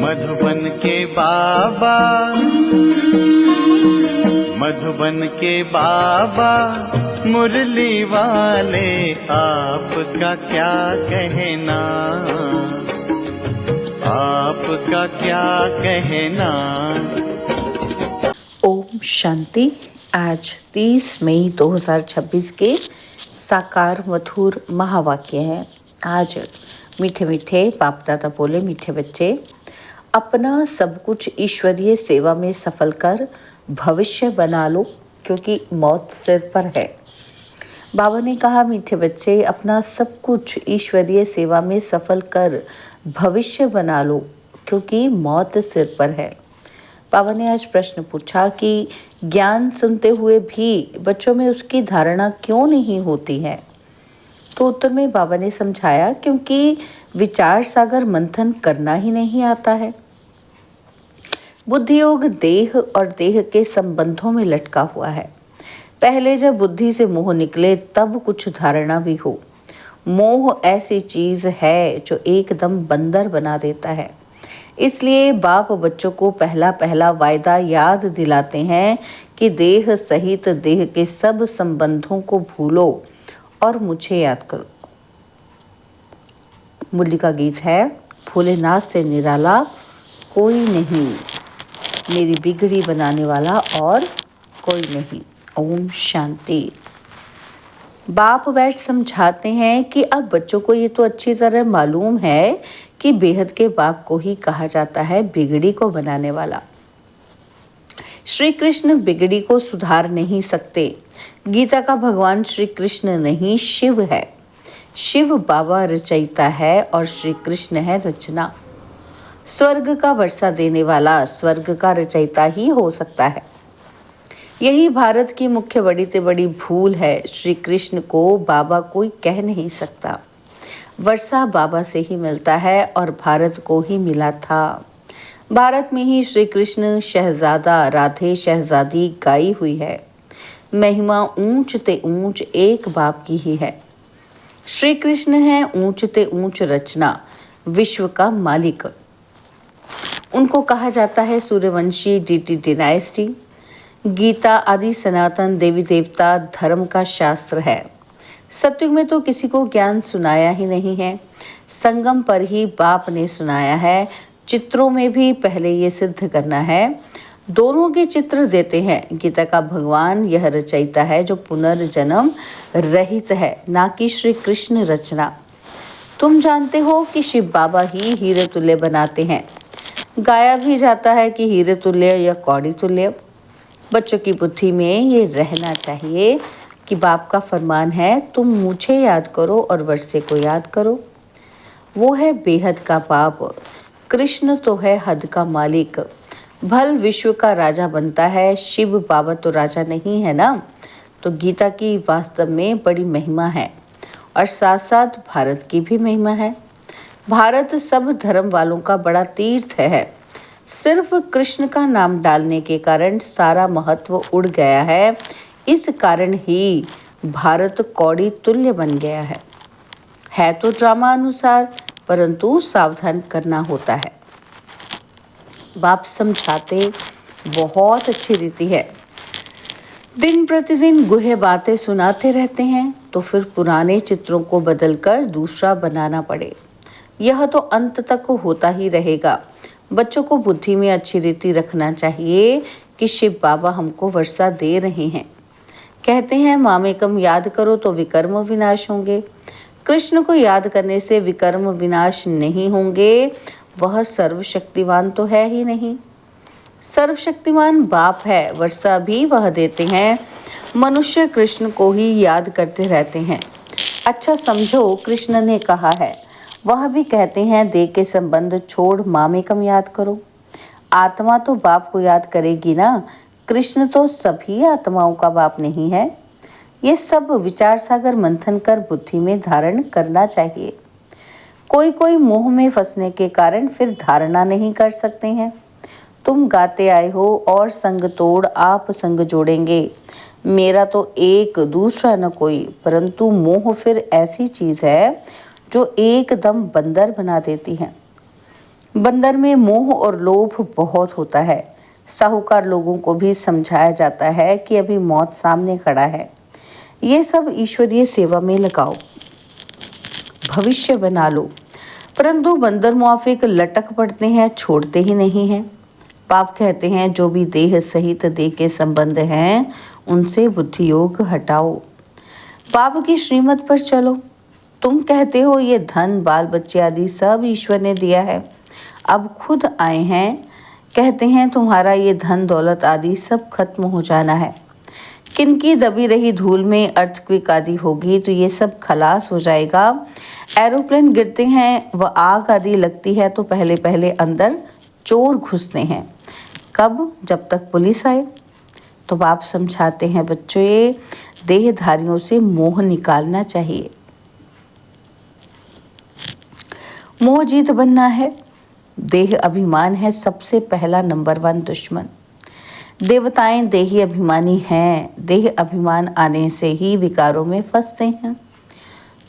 मधुबन के बाबा, मधुबन के बाबा मुरली वाले, आपका क्या कहना, आपका क्या कहना। ओम शांति। आज 30 मई 2026 के साकार मधुर महावाक्य है। आज मीठे मीठे बाप दादा बोले, मीठे बच्चे, अपना सब कुछ ईश्वरीय सेवा में सफल कर भविष्य बना लो, क्योंकि मौत सिर पर है। बाबा ने कहा, मीठे बच्चे, अपना सब कुछ ईश्वरीय सेवा में सफल कर भविष्य बना लो, क्योंकि मौत सिर पर है। बाबा ने आज प्रश्न पूछा कि ज्ञान सुनते हुए भी बच्चों में उसकी धारणा क्यों नहीं होती है। तो उत्तर में बाबा ने समझाया, क्योंकि विचार सागर मंथन करना ही नहीं आता है। बुद्धि योग देह और देह के संबंधों में लटका हुआ है। पहले जब बुद्धि से मोह निकले तब कुछ धारणा भी हो। मोह ऐसी चीज है जो एकदम बंदर बना देता है। इसलिए बाप बच्चों को पहला पहला वायदा याद दिलाते हैं कि देह सहित देह के सब संबंधों को भूलो और मुझे याद करो। मुरली का गीत है, भोलेनाथ से निराला कोई नहीं, मेरी बिगड़ी बनाने वाला और कोई नहीं। ओम शांति। बाप बैठ समझाते हैं कि अब बच्चों को ये तो अच्छी तरह मालूम है कि बेहद के बाप को ही कहा जाता है बिगड़ी को बनाने वाला। श्री कृष्ण बिगड़ी को सुधार नहीं सकते। गीता का भगवान श्री कृष्ण नहीं, शिव है। शिव बाबा रचयिता है और श्री कृष्ण है रचना। स्वर्ग का वर्षा देने वाला स्वर्ग का रचयिता ही हो सकता है। यही भारत की मुख्य बड़ी से बड़ी भूल है। श्री कृष्ण को बाबा कोई कह नहीं सकता। वर्षा बाबा से ही मिलता है और भारत को ही मिला था। भारत में ही श्री कृष्ण शहजादा, राधे शहजादी गाई हुई है। महिमा ऊंच ते ऊंच एक बाप की ही है। श्री कृष्ण है ऊंच ते ऊंच रचना, विश्व का मालिक। उनको कहा जाता है सूर्यवंशी डीटी डायनेस्टी। गीता आदि सनातन देवी देवता धर्म का शास्त्र है। सतयुग में तो किसी को ज्ञान सुनाया ही नहीं है। संगम पर ही बाप ने सुनाया है। चित्रों में भी पहले ये सिद्ध करना है। दोनों के चित्र देते हैं। गीता का भगवान यह रचयिता है जो पुनर्जन्म रहित है, ना कि श्री कृष्ण रचना। तुम जानते हो कि शिव बाबा ही हीरे तुल्य बनाते हैं। गाया भी जाता है कि हीरे तुल्य या कौड़ी तुल्य। बच्चों की बुद्धि में ये रहना चाहिए कि बाप का फरमान है, तुम मुझे याद करो और वर्षे को याद करो। वो है बेहद का बाप। कृष्ण तो है हद का मालिक। भल विश्व का राजा बनता है। शिव बाबा तो राजा नहीं है ना। तो गीता की वास्तव में बड़ी महिमा है और साथ साथ भारत की भी महिमा है। भारत सब धर्म वालों का बड़ा तीर्थ है। सिर्फ कृष्ण का नाम डालने के कारण सारा महत्व उड़ गया है। इस कारण ही भारत कौड़ी तुल्य बन गया है तो ड्रामा अनुसार, परंतु सावधान करना होता है। बाप समझाते बहुत अच्छी रीति है। दिन प्रतिदिन गुहे बातें सुनाते रहते हैं तो फिर पुराने चित्रों को बदलकर दूसरा बनाना पड़े। यह तो अंत तक होता ही रहेगा। बच्चों को बुद्धि में अच्छी रीति रखना चाहिए कि शिव बाबा हमको वर्षा दे रहे हैं। कहते हैं मामेकम याद करो तो विकर्म विनाश होंगे। कृष्ण को याद करने से विकर्म विनाश नहीं होंगे। वह सर्वशक्तिवान तो है ही नहीं। सर्वशक्तिमान बाप है, वर्षा भी वह देते हैं। मनुष्य कृष्ण को ही याद करते रहते हैं। अच्छा समझो, कृष्ण ने कहा है, वह भी कहते हैं देह के संबंध छोड़ मामेकम याद करो। आत्मा तो बाप को याद करेगी ना। कृष्ण तो सभी आत्माओं का बाप नहीं है। ये सब विचार सागर मंथन कर बुद्धि में धारण करना चाहिए। कोई कोई मोह में फंसने के कारण फिर धारणा नहीं कर सकते हैं। तुम गाते आए हो और संग तोड़ आप संग जोड़ेंगे। मेरा तो एक दूसरा न कोई, परंतु मोह फिर ऐसी चीज है जो एकदम बंदर बना देती है। बंदर में मोह और लोभ बहुत होता है। साहूकार लोगों को भी समझाया जाता है कि अभी मौत सामने खड़ा है, ये सब ईश्वरीय सेवा में लगाओ, भविष्य बना लो। परंतु बंदर मुआफिक लटक पड़ते हैं, छोड़ते ही नहीं हैं। पाप कहते हैं जो भी देह सहित देह के संबंध हैं उनसे बुद्धि योग हटाओ, पाप की श्रीमत पर चलो। तुम कहते हो ये धन बाल बच्चे आदि सब ईश्वर ने दिया है, अब खुद आए हैं, कहते हैं तुम्हारा ये धन दौलत आदि सब खत्म हो जाना है। किनकी दबी रही धूल में अर्थक्वेक आदि होगी तो ये सब खलास हो जाएगा। एरोप्लेन गिरते हैं व आग आदि लगती है तो पहले पहले अंदर चोर घुसते हैं, कब? जब तक पुलिस आए। तो बाप समझाते हैं बच्चों, ये देहधारियों से मोह निकालना चाहिए। मोह जीत बनना है। देह अभिमान है सबसे पहला नंबर 1 दुश्मन। देवताएं देही अभिमानी हैं, देह अभिमान आने से ही विकारों में फंसते हैं।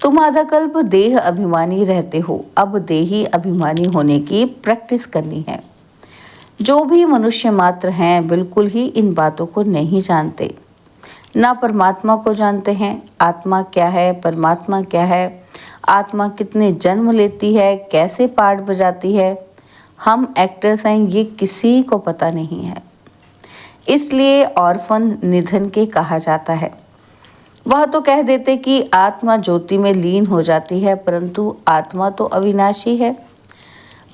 तुम आधा कल्प देह अभिमानी रहते हो, अब देही अभिमानी होने की प्रैक्टिस करनी है। जो भी मनुष्य मात्र हैं बिल्कुल ही इन बातों को नहीं जानते, ना परमात्मा को जानते हैं। आत्मा क्या है, परमात्मा क्या है, आत्मा कितने जन्म लेती है, कैसे पार्ट बजाती है, हम एक्टर्स हैं, ये किसी को पता नहीं है। इसलिए ऑर्फन निधन के कहा जाता है। वह तो कह देते कि आत्मा ज्योति में लीन हो जाती है, परंतु आत्मा तो अविनाशी है।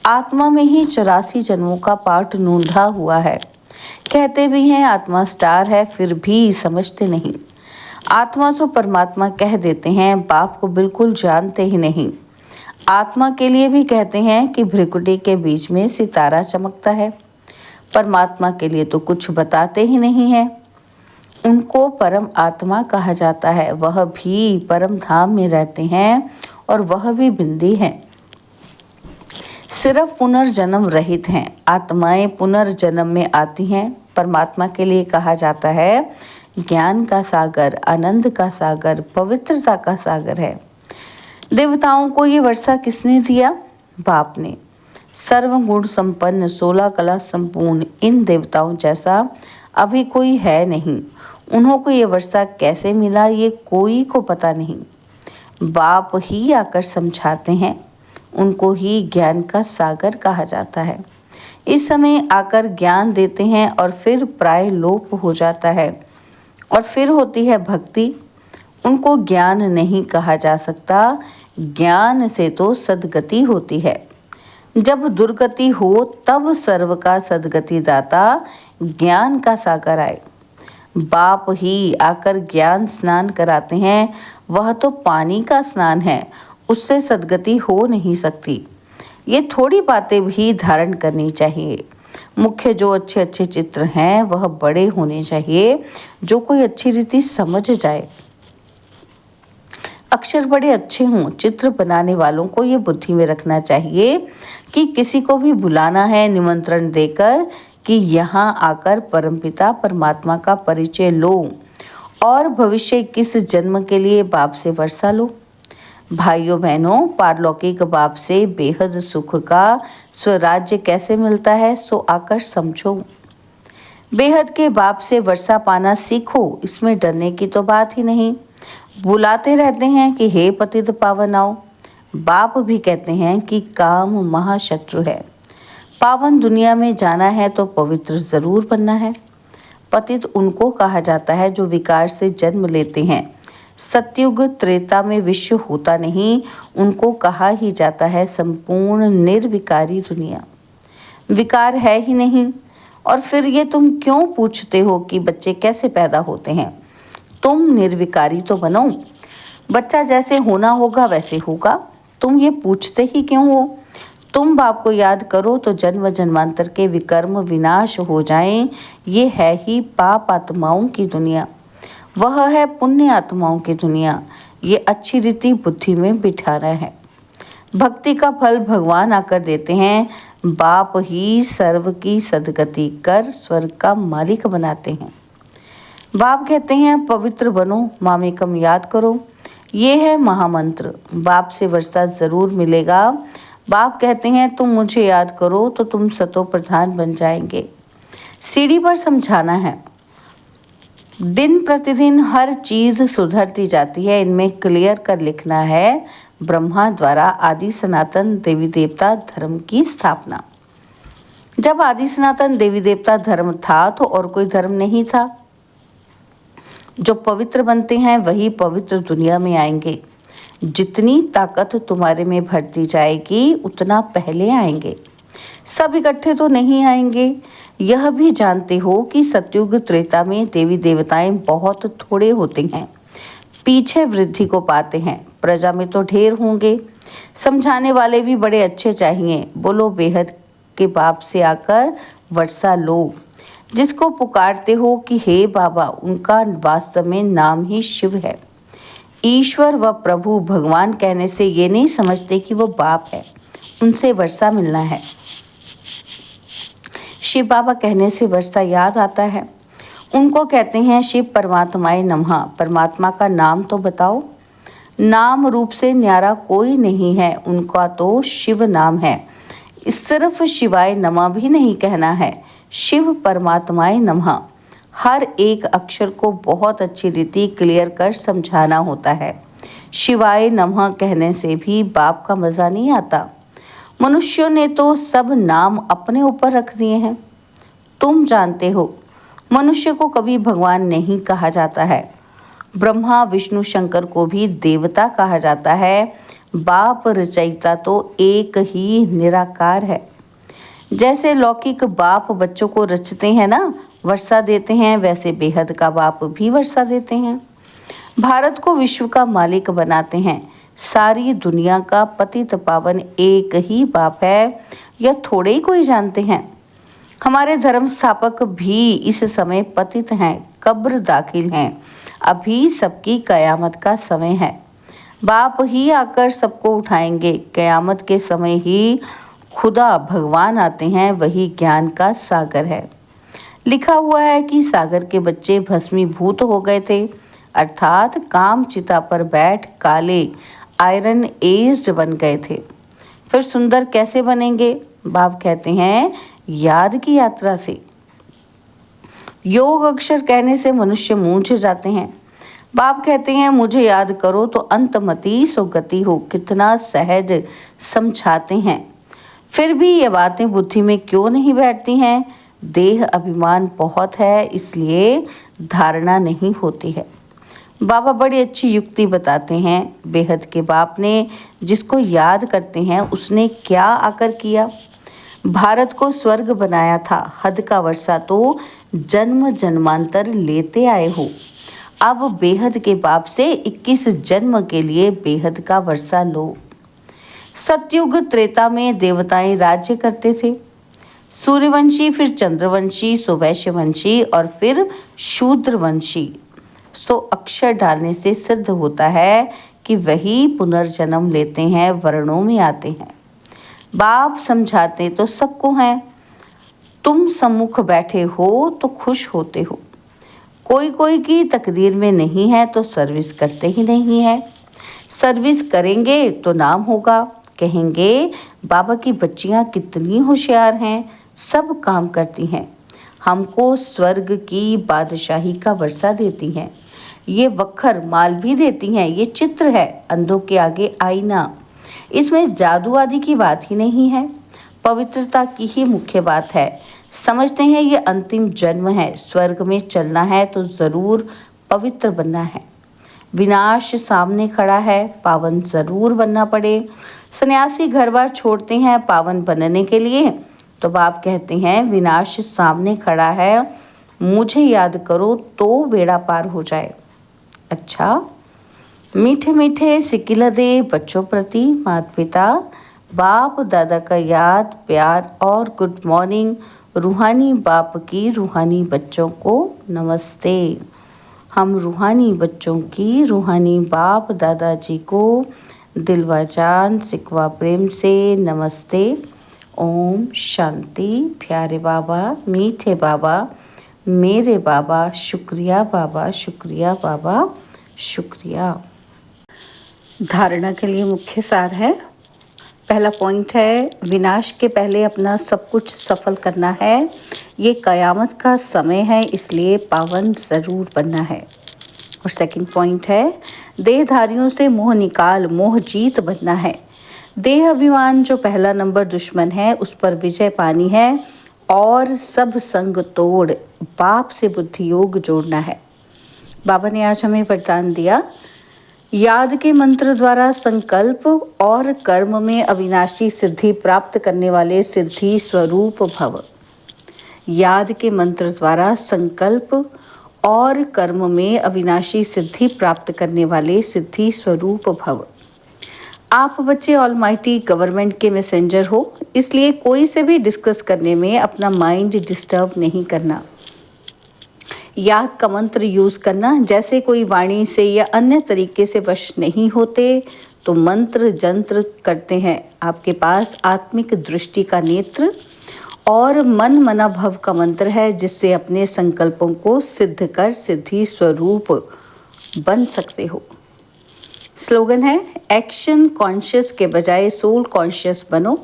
आत्मा में ही 84 जन्मों का पाठ नूंधा हुआ है। कहते भी हैं आत्मा स्टार है, फिर भी समझते नहीं। आत्मा सो परमात्मा कह देते हैं, बाप को बिल्कुल जानते ही नहीं। आत्मा के लिए भी कहते हैं कि भ्रिकुटी के बीच में सितारा चमकता है। परमात्मा के लिए तो कुछ बताते ही नहीं है। उनको परम आत्मा कहा जाता है, वह भी परम धाम में रहते हैं और वह भी बिंदी हैं, सिर्फ पुनर्जन्म रहित हैं। आत्माएं पुनर्जन्म में आती हैं। परमात्मा के लिए कहा जाता है ज्ञान का सागर, आनंद का सागर, पवित्रता का सागर है। देवताओं को ये वर्षा किसने दिया? बाप ने। सर्वगुण संपन्न, 16 कला संपूर्ण इन देवताओं जैसा अभी कोई है नहीं। उन्हों को ये वर्षा कैसे मिला ये कोई को पता नहीं। बाप ही आकर समझाते हैं, उनको ही ज्ञान का सागर कहा जाता है। इस समय आकर ज्ञान देते हैं और फिर प्राय लोप हो जाता है और फिर होती है भक्ति। उनको ज्ञान नहीं कहा जा सकता, ज्ञान से तो सद्गति होती है। जब दुर्गति हो तब सर्व का सद्गति दाता ज्ञान का सागर आए। बाप ही आकर ज्ञान स्नान कराते हैं, वह तो पानी का स्नान है, उससे सद्गति हो नहीं सकती। ये थोड़ी बातें भी धारण करनी चाहिए। मुख्य जो अच्छे अच्छे चित्र हैं वह बड़े होने चाहिए, जो कोई अच्छी रीति समझ जाए। अक्षर बड़े अच्छे हों, चित्र बनाने वालों को ये बुद्धि में रखना चाहिए कि किसी को भी बुलाना है निमंत्रण देकर कि यहाँ आकर परमपिता परमात्मा का परिचय लो और भविष्य किस जन्म के लिए बाप से वर्षा लो। भाइयों बहनों, पारलौकिक बाप से बेहद सुख का स्वराज्य कैसे मिलता है सो आकर समझो। बेहद के बाप से वर्षा पाना सीखो, इसमें डरने की तो बात ही नहीं। बुलाते रहते हैं कि हे पतित पावन आओ। बाप भी कहते हैं कि काम महाशत्रु है। पावन दुनिया में जाना है तो पवित्र जरूर बनना है। पतित उनको कहा जाता है जो विकार से जन्म लेते हैं। सतयुग त्रेता में विश्व होता नहीं, उनको कहा ही जाता है संपूर्ण निर्विकारी दुनिया। विकार है ही नहीं, और फिर ये तुम क्यों पूछते हो कि बच्चे कैसे पैदा होते हैं? तुम निर्विकारी तो बनो, बच्चा जैसे होना होगा वैसे होगा। तुम ये पूछते ही क्यों हो? तुम बाप को याद करो तो जन्म जन्मांतर के विकर्म विनाश हो जाएं। ये है ही पाप आत्माओं की दुनिया, वह है पुण्य आत्माओं की दुनिया। ये अच्छी रीति बुद्धि में बिठाना है। भक्ति का फल भगवान आकर देते हैं। बाप ही सर्व की सद्गति कर स्वर्ग का मालिक बनाते हैं। बाप कहते हैं पवित्र बनो, मामेकम याद करो। ये है महामंत्र। बाप से वर्षा जरूर मिलेगा। बाप कहते हैं तुम मुझे याद करो तो तुम सतो प्रधान बन जाएंगे। सीढ़ी पर समझाना है। दिन प्रतिदिन हर चीज सुधरती जाती है। इनमें क्लियर कर लिखना है, ब्रह्मा द्वारा आदि सनातन देवी देवता धर्म की स्थापना। जब आदि सनातन देवी देवता धर्म था तो और कोई धर्म नहीं था। जो पवित्र बनते हैं वही पवित्र दुनिया में आएंगे। जितनी ताकत तुम्हारे में भरती जाएगी उतना पहले आएंगे। सब इकट्ठे तो नहीं आएंगे। यह भी जानते हो कि सतयुग त्रेता में देवी देवताएं बहुत थोड़े होते हैं, पीछे वृद्धि को पाते हैं। प्रजा में तो ढेर होंगे। समझाने वाले भी बड़े अच्छे चाहिए। बोलो बेहद के बाप से आकर वर्षा लो। जिसको पुकारते हो कि हे बाबा, उनका वास्तव में नाम ही शिव है। ईश्वर व प्रभु भगवान कहने से ये नहीं समझते कि वो बाप है, उनसे वर्षा मिलना है। शिव बाबा कहने से वर्षा याद आता है। उनको कहते हैं शिव परमात्माए नमः। परमात्मा का नाम तो बताओ। नाम रूप से न्यारा कोई नहीं है, उनका तो शिव नाम है। सिर्फ शिवाय नमः भी नहीं कहना है, शिव परमात्माए नमः। हर एक अक्षर को बहुत अच्छी रीति क्लियर कर समझाना होता है। शिवाय नमः कहने से भी बाप का मज़ा नहीं आता। मनुष्यों ने तो सब नाम अपने ऊपर रख दिए हैं। तुम जानते हो मनुष्य को कभी भगवान नहीं कहा जाता है। ब्रह्मा विष्णु शंकर को भी देवता कहा जाता है। बाप रचयिता तो एक ही निराकार है। जैसे लौकिक बाप बच्चों को रचते हैं ना, वर्षा देते हैं, वैसे बेहद का बाप भी वर्षा देते हैं। भारत को विश्व का मालिक बनाते हैं। सारी दुनिया का पतित पावन एक ही बाप है, यह थोड़े ही कोई जानते हैं। हमारे धर्म स्थापक भी इस समय पतित हैं, कब्र दाखिल हैं। अभी सबकी कयामत का समय है। बाप ही आकर सबको उठाएंगे। कयामत के समय ही खुदा भगवान आते हैं, वही ज्ञान का सागर है। लिखा हुआ है कि सागर के बच्चे भस्मीभूत हो गए थे, अर्थात काम चिता पर बैठ काले आयरन एज्ड बन गए थे। फिर सुंदर कैसे बनेंगे? बाप कहते हैं याद की यात्रा से। योग अक्षर कहने से मनुष्य मूंझ जाते हैं। बाप कहते हैं मुझे याद करो तो अंतमति सो गति हो। कितना सहज समझाते हैं, फिर भी ये बातें बुद्धि में क्यों नहीं बैठती हैं? देह अभिमान बहुत है, इसलिए धारणा नहीं होती है। बाबा बड़ी अच्छी युक्ति बताते हैं। बेहद के बाप ने जिसको याद करते हैं उसने क्या आकर किया? भारत को स्वर्ग बनाया था। हद का वर्षा तो जन्म जन्मांतर लेते आए हो। अब बेहद के बाप से 21 जन्म के लिए बेहद का वर्षा लो। सतयुग त्रेता में देवताएं राज्य करते थे। सूर्यवंशी, फिर चंद्रवंशी, सो वैश्यवंशी और फिर शूद्रवंशी। सो अक्षर डालने से सिद्ध होता है कि वही पुनर्जन्म लेते हैं, वर्णों में आते हैं। बाप समझाते तो सबको हैं। तुम सम्मुख बैठे हो तो खुश होते हो। कोई कोई की तकदीर में नहीं है तो सर्विस करते ही नहीं है। सर्विस करेंगे तो नाम होगा। कहेंगे बाबा की बच्चियां कितनी होशियार हैं, सब काम करती हैं, हमको स्वर्ग की बादशाही का वर्षा देती हैं। ये वक्खर माल भी देती हैं। ये चित्र है, अंधों के आगे आईना। इसमें जादू आदि की बात ही नहीं है, पवित्रता की ही मुख्य बात है। समझते हैं ये अंतिम जन्म है, स्वर्ग में चलना है तो ज़रूर पवित्र बनना है। विनाश सामने खड़ा है, पावन ज़रूर बनना पड़े। सन्यासी घर बार छोड़ते हैं पावन बनने के लिए, तो बाप कहते हैं विनाश सामने खड़ा है, मुझे याद करो तो बेड़ा पार हो जाए। अच्छा, मीठे मीठे सिकिल दे बच्चों प्रति माता पिता बाप दादा का याद प्यार और गुड मॉर्निंग। रूहानी बाप की रूहानी बच्चों को नमस्ते। हम रूहानी बच्चों की रूहानी बाप दादाजी को दिलवा जान सिकवा प्रेम से नमस्ते। ओम शांति। प्यारे बाबा, मीठे बाबा, मेरे बाबा, शुक्रिया बाबा, शुक्रिया बाबा, शुक्रिया। धारणा के लिए मुख्य सार है, पहला पॉइंट है विनाश के पहले अपना सब कुछ सफल करना है। ये कयामत का समय है, इसलिए पावन ज़रूर बनना है। और सेकंड पॉइंट है देहधारियों से मोह निकाल, मोह जीत बनना है। देह अभिमान जो पहला नंबर दुश्मन है, उस पर विजय पानी है और सब संग तोड़ बाप से बुद्धि योग जोड़ना है। बाबा ने आज हमें वरदान दिया, याद के मंत्र द्वारा संकल्प और कर्म में अविनाशी सिद्धि प्राप्त करने वाले सिद्धि स्वरूप भव। याद के मंत्र द्वारा संकल्प और कर्म में अविनाशी सिद्धि प्राप्त करने वाले सिद्धि स्वरूप भव। आप बच्चे ऑलमाइटी गवर्नमेंट के मैसेंजर हो, इसलिए कोई से भी डिस्कस करने में अपना माइंड डिस्टर्ब नहीं करना। याद का मंत्र यूज करना, जैसे कोई वाणी से या अन्य तरीके से वश नहीं होते तो मंत्र जंत्र करते हैं। आपके पास आत्मिक दृष्टि का नेत्र और मन मना भव का मंत्र है, जिससे अपने संकल्पों को सिद्ध कर सिद्धि स्वरूप बन सकते हो। स्लोगन है एक्शन कॉन्शियस के बजाय सोल कॉन्शियस बनो।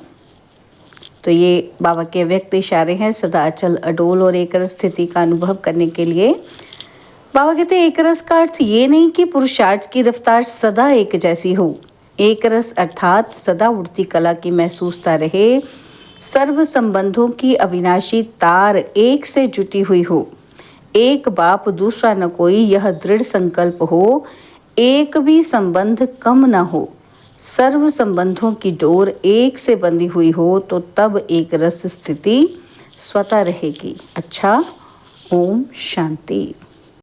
तो ये बाबा के व्यक्त इशारे हैं सदा अचल अडोल और एक रस स्थिति का अनुभव करने के लिए। बाबा कहते हैं एक रस का अर्थ ये नहीं कि पुरुषार्थ की रफ्तार सदा एक जैसी हो। एक रस अर्थात सदा उड़ती कला की महसूसता रहे, सर्व संबंधों की अविनाशी तार एक से जुटी हुई हो, एक बाप दूसरा न कोई, यह दृढ़ संकल्प हो, एक भी संबंध कम न हो, सर्व संबंधों की डोर एक से बंधी हुई हो, तो तब एक रस स्थिति स्वतः रहेगी। अच्छा, ओम शांति।